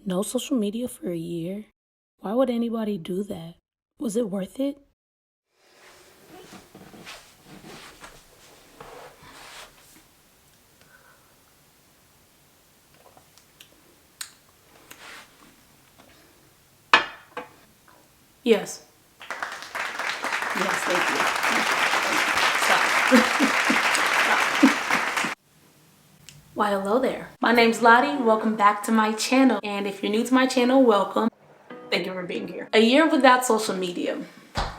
No social media for a year? Why would anybody do that? Was it worth it? Yes. Yes, thank you. Stop. Stop. Why, hello there. My name's Lotte. Welcome back to my channel. And if you're new to my channel, welcome. Thank you for being here. A year without social media.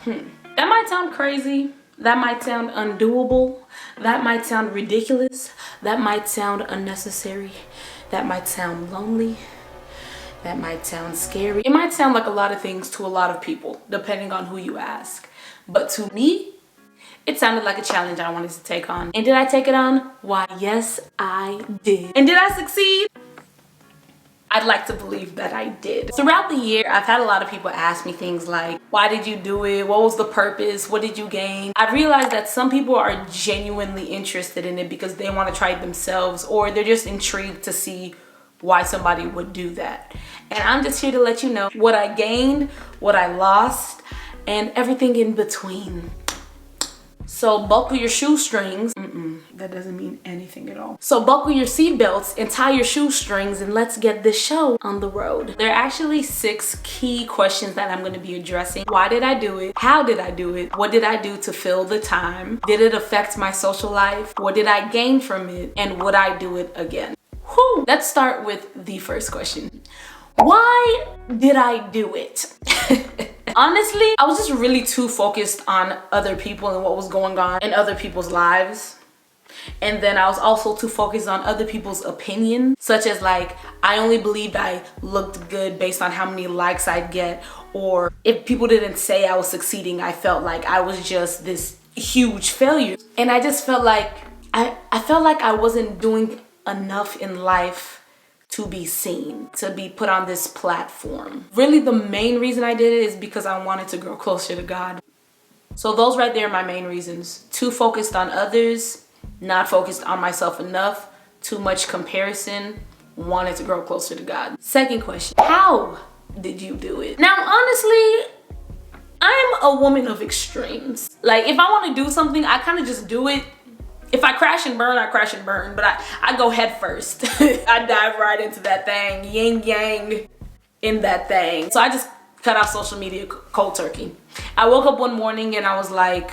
That might sound crazy. That might sound undoable. That might sound ridiculous. That might sound unnecessary. That might sound lonely. That might sound scary. It might sound like a lot of things to a lot of people, depending on who you ask. But to me, it sounded like a challenge I wanted to take on. And did I take it on? Why, yes, I did. And did I succeed? I'd like to believe that I did. Throughout the year, I've had a lot of people ask me things like, why did you do it? What was the purpose? What did you gain? I've realized that some people are genuinely interested in it because they want to try it themselves, or they're just intrigued to see why somebody would do that. And I'm just here to let you know what I gained, what I lost, and everything in between. So buckle your shoestrings. That doesn't mean anything at all. So buckle your seatbelts and tie your shoestrings, and let's get this show on the road. There are actually 6 key questions that I'm going to be addressing. Why did I do it? How did I do it? What did I do to fill the time? Did it affect my social life? What did I gain from it? And would I do it again? Whew. Let's start with the first question. Why did I do it? Honestly, I was just really too focused on other people and what was going on in other people's lives. And then I was also too focused on other people's opinion, such as like, I only believed I looked good based on how many likes I'd get, or if people didn't say I was succeeding, I felt like I was just this huge failure. And I just felt like, I felt like I wasn't doing enough in life to be seen, to be put on this platform. Really, the main reason I did it is because I wanted to grow closer to God. So those right there are my main reasons. Too focused on others, not focused on myself enough, too much comparison, wanted to grow closer to God. Second question, how did you do it? Now, honestly, I'm a woman of extremes. Like, if I want to do something, I kind of just do it. If I crash and burn, I crash and burn, but I go head first. I dive right into that thing, yin yang in that thing. So I just cut off social media cold turkey. I woke up one morning and I was like,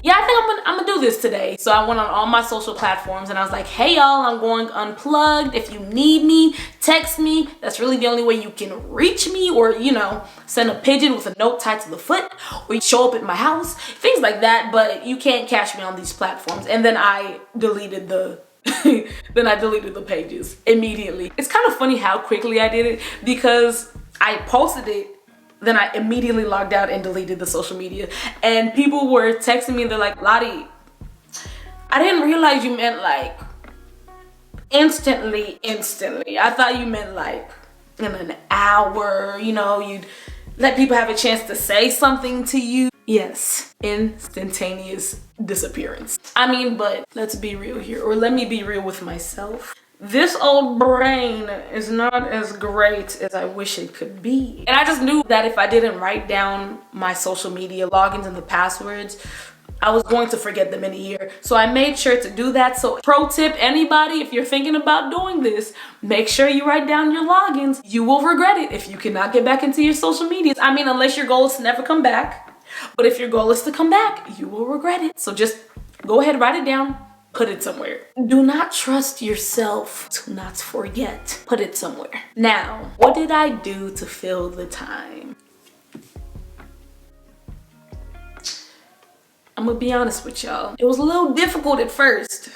yeah, I think I'm gonna do this today. So I went on all my social platforms and I was like, hey y'all, I'm going unplugged. If you need me, text me. That's really the only way you can reach me, or, you know, send a pigeon with a note tied to the foot, or you show up at my house, things like that. But you can't catch me on these platforms. And then I deleted the the pages immediately. It's kind of funny how quickly I did it, because I posted it, then I immediately logged out and deleted the social media. And people were texting me, they're like, Lotte, I didn't realize you meant like instantly. I thought you meant like in an hour, you know, you'd let people have a chance to say something to you. Yes, instantaneous disappearance. I mean, but let's be real here, or let me be real with myself. This old brain is not as great as I wish it could be. And I just knew that if I didn't write down my social media logins and the passwords, I was going to forget them in a year. So I made sure to do that. So pro tip, anybody, if you're thinking about doing this, make sure you write down your logins. You will regret it if you cannot get back into your social medias. I mean, unless your goal is to never come back. But if your goal is to come back, you will regret it. So just go ahead, write it down. Put it somewhere. Do not trust yourself to not forget. Put it somewhere. Now, what did I do to fill the time? I'm gonna be honest with y'all. It was a little difficult at first.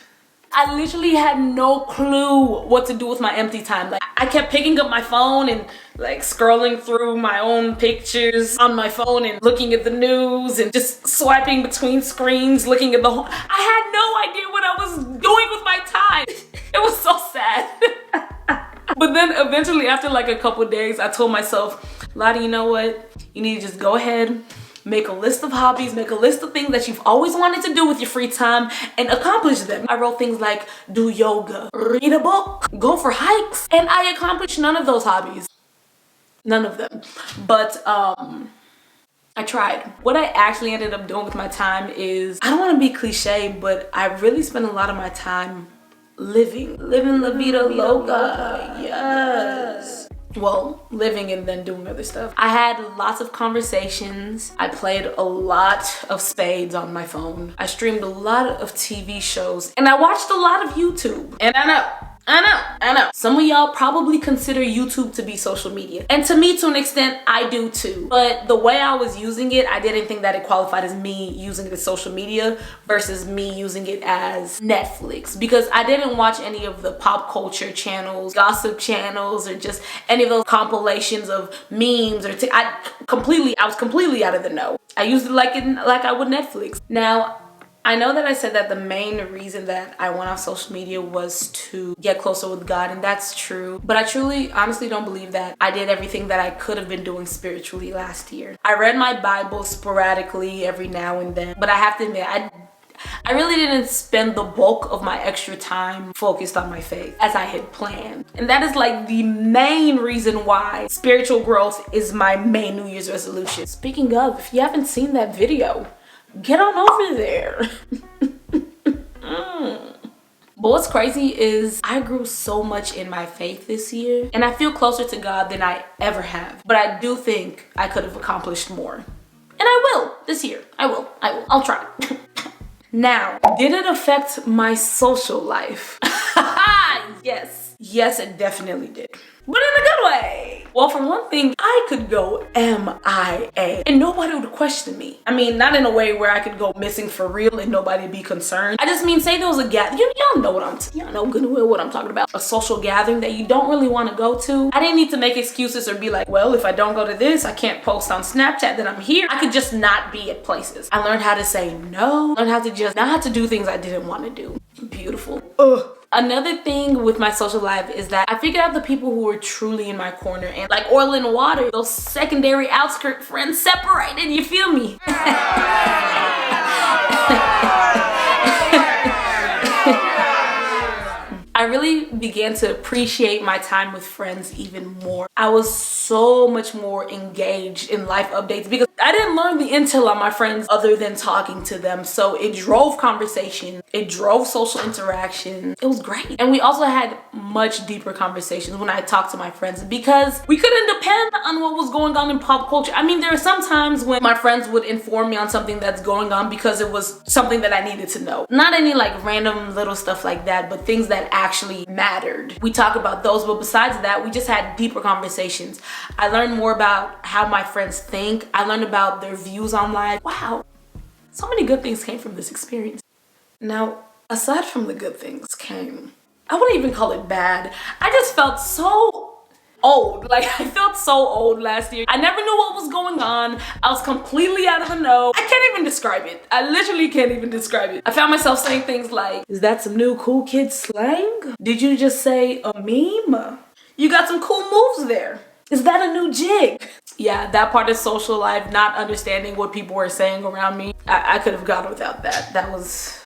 I literally had no clue what to do with my empty time. Like, I kept picking up my phone and like scrolling through my own pictures on my phone and looking at the news and just swiping between screens, looking at the whole. I had no idea what I was doing with my time. It was so sad. But then eventually, after like a couple of days, I told myself, Lotte, you know what? You need to just go ahead, Make a list of hobbies, make a list of things that you've always wanted to do with your free time and accomplish them. I wrote things like do yoga, read a book, go for hikes, and I accomplished none of those hobbies. None of them. But I tried. What I actually ended up doing with my time is, I don't want to be cliche, but I really spend a lot of my time living la vida loca. Yes. Well, living and then doing other stuff. I had lots of conversations. I played a lot of spades on my phone. I streamed a lot of TV shows, and I watched a lot of YouTube. And I know. Some of y'all probably consider YouTube to be social media. And to me, to an extent, I do too. But the way I was using it, I didn't think that it qualified as me using it as social media versus me using it as Netflix. Because I didn't watch any of the pop culture channels, gossip channels, or just any of those compilations of memes or I was completely out of the know. I used it like I would Netflix. Now, I know that I said that the main reason that I went off social media was to get closer with God, and that's true. But I truly, honestly don't believe that I did everything that I could have been doing spiritually last year. I read my Bible sporadically every now and then, but I have to admit, I really didn't spend the bulk of my extra time focused on my faith as I had planned. And that is like the main reason why spiritual growth is my main New Year's resolution. Speaking of, if you haven't seen that video, get on over there. But what's crazy is I grew so much in my faith this year, and I feel closer to God than I ever have. But I do think I could have accomplished more. And I will this year. I will. I'll try. Now, did it affect my social life? Yes. Yes, it definitely did. But in a good way. Well, for one thing, I could go MIA and nobody would question me. I mean, not in a way where I could go missing for real and nobody would be concerned. I just mean, say there was a gathering. Y'all know y'all know good and well what I'm talking about. A social gathering that you don't really want to go to. I didn't need to make excuses or be like, well, if I don't go to this, I can't post on Snapchat that I'm here. I could just not be at places. I learned how to say no. Learned how to just not have to do things I didn't want to do. Beautiful. Ugh. Another thing with my social life is that I figured out the people who were truly in my corner, and like oil in water, those secondary outskirt friends separated, you feel me? I really began to appreciate my time with friends even more. I was so much more engaged in life updates because I didn't learn the intel on my friends other than talking to them. So it drove conversation, it drove social interaction. It was great. And we also had much deeper conversations when I talked to my friends because we couldn't depend on what was going on in pop culture. I mean, there are some times when my friends would inform me on something that's going on because it was something that I needed to know. Not any like random little stuff like that, but things that actually mattered. We talk about those, but besides that, we just had deeper conversations. I learned more about how my friends think. I learned about their views on life. Wow, so many good things came from this experience. Now, aside from the good things came, I wouldn't even call it bad. I just felt so old. Like, I felt so old last year. I never knew what was going on. I was completely out of the know. I can't even describe it. I literally can't even describe it. I found myself saying things like, is that some new cool kid slang? Did you just say a meme? You got some cool moves there. Is that a new jig? Yeah, that part of social life, not understanding what people were saying around me, I could have gone without that. That was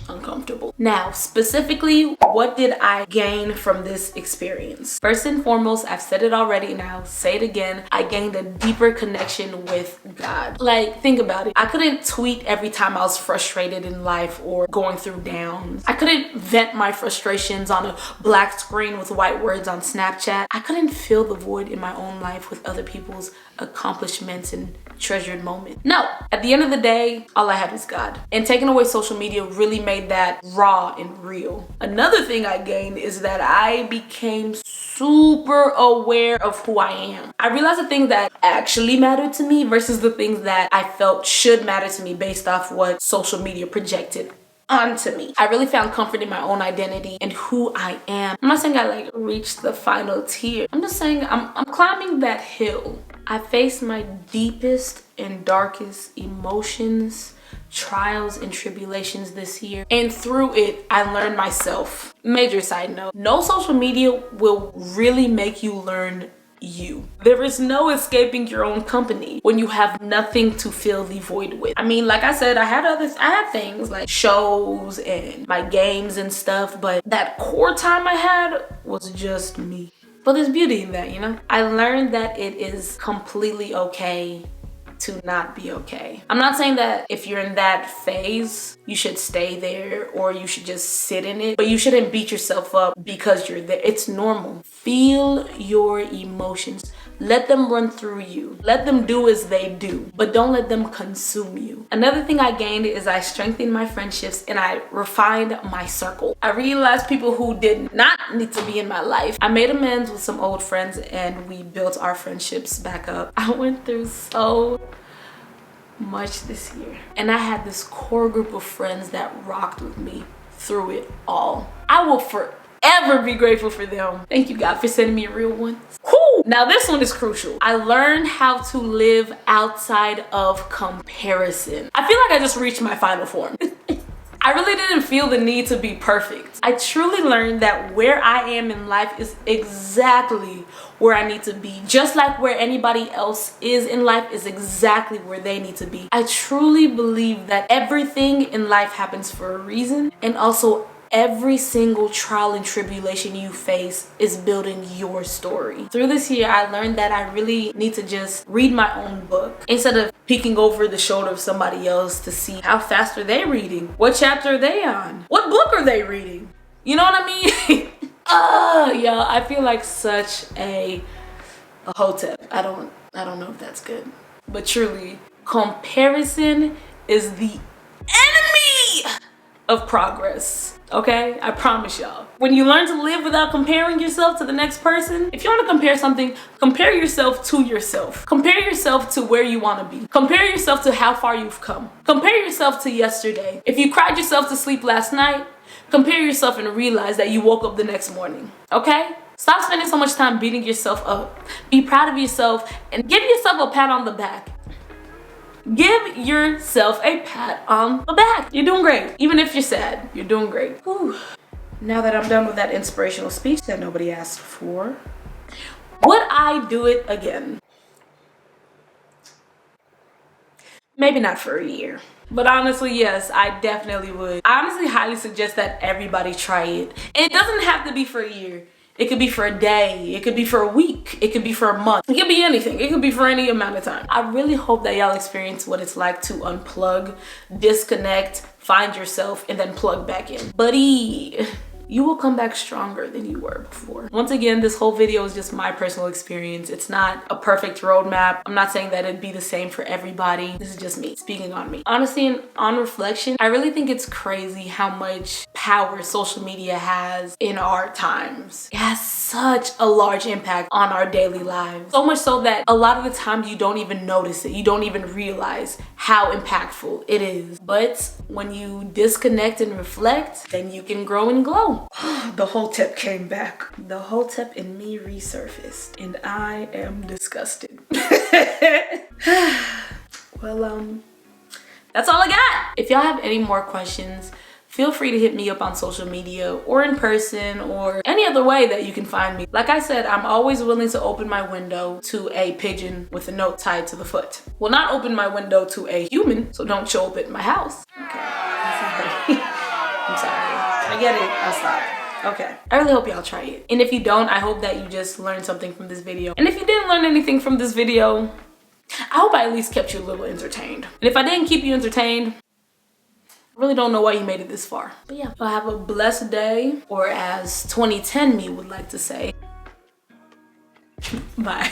uncomfortable. Now, specifically, what did I gain from this experience? First and foremost, I've said it already and I'll say it again, I gained a deeper connection with God. Like, think about it. I couldn't tweet every time I was frustrated in life or going through downs. I couldn't vent my frustrations on a black screen with white words on Snapchat. I couldn't fill the void in my own life with other people's accomplishments and treasured moments. No, at the end of the day, all I had was God. And taking away social media really made that raw and real. Another thing I gained is that I became super aware of who I am. I realized the things that actually mattered to me versus the things that I felt should matter to me based off what social media projected onto me. I really found comfort in my own identity and who I am. I'm not saying I like reached the final tier. I'm just saying I'm climbing that hill. I faced my deepest and darkest emotions, trials and tribulations this year, and through it I learned myself. Major side note, no social media will really make you learn you. There is no escaping your own company when you have nothing to fill the void with. I mean, like I said, I had things like shows and my games and stuff, but that core time I had was just me. But there's beauty in that, you know? I learned that it is completely okay to not be okay. I'm not saying that if you're in that phase, you should stay there or you should just sit in it, but you shouldn't beat yourself up because you're there. It's normal. Feel your emotions. Let them run through you. Let them do as they do, but don't let them consume you. Another thing I gained is I strengthened my friendships and I refined my circle. I realized people who did not need to be in my life. I made amends with some old friends and we built our friendships back up. I went through so much this year and I had this core group of friends that rocked with me through it all. I will forever be grateful for them. Thank you, God, for sending me real ones. Whew. Now this one is crucial. I learned how to live outside of comparison. I feel like I just reached my final form. I really didn't feel the need to be perfect. I truly learned that where I am in life is exactly where I need to be. Just like where anybody else is in life is exactly where they need to be. I truly believe that everything in life happens for a reason, and also every single trial and tribulation you face is building your story. Through this year, I learned that I really need to just read my own book instead of peeking over the shoulder of somebody else to see how fast are they reading, what chapter are they on, what book are they reading. You know what I mean? Y'all, I feel like such a hotep. I don't know if that's good, but truly, comparison is the enemy of progress. Okay, I promise y'all. When you learn to live without comparing yourself to the next person, if you want to compare something, compare yourself to yourself. Compare yourself to where you want to be. Compare yourself to how far you've come. Compare yourself to yesterday. If you cried yourself to sleep last night, compare yourself and realize that you woke up the next morning. Okay? Stop spending so much time beating yourself up. Be proud of yourself and give yourself a pat on the back. Give yourself a pat on the back. You're doing great. Even if you're sad, you're doing great. Whew. Now that I'm done with that inspirational speech that nobody asked for, would I do it again? Maybe not for a year. But honestly, yes, I definitely would. I honestly highly suggest that everybody try it. And it doesn't have to be for a year. It could be for a day, it could be for a week, it could be for a month, it could be anything, it could be for any amount of time. I really hope that y'all experience what it's like to unplug, disconnect, find yourself, and then plug back in. Buddy, you will come back stronger than you were before. Once again, this whole video is just my personal experience. It's not a perfect roadmap. I'm not saying that it'd be the same for everybody. This is just me speaking on me. Honestly, and on reflection, I really think it's crazy how much power social media has in our times. It has such a large impact on our daily lives. So much so that a lot of the time you don't even notice it. You don't even realize how impactful it is. But when you disconnect and reflect, then you can grow and glow. The hotep came back. The hotep in me resurfaced and I am disgusted. Well, that's all I got. If y'all have any more questions, feel free to hit me up on social media or in person or any other way that you can find me. Like I said, I'm always willing to open my window to a pigeon with a note tied to the foot. Will not open my window to a human, so don't show up at my house. Okay, I'm sorry. I get it, I'll stop. Okay, I really hope y'all try it. And if you don't, I hope that you just learned something from this video. And if you didn't learn anything from this video, I hope I at least kept you a little entertained. And if I didn't keep you entertained, I really don't know why you made it this far. But yeah, so have a blessed day, or as 2010 me would like to say, bye.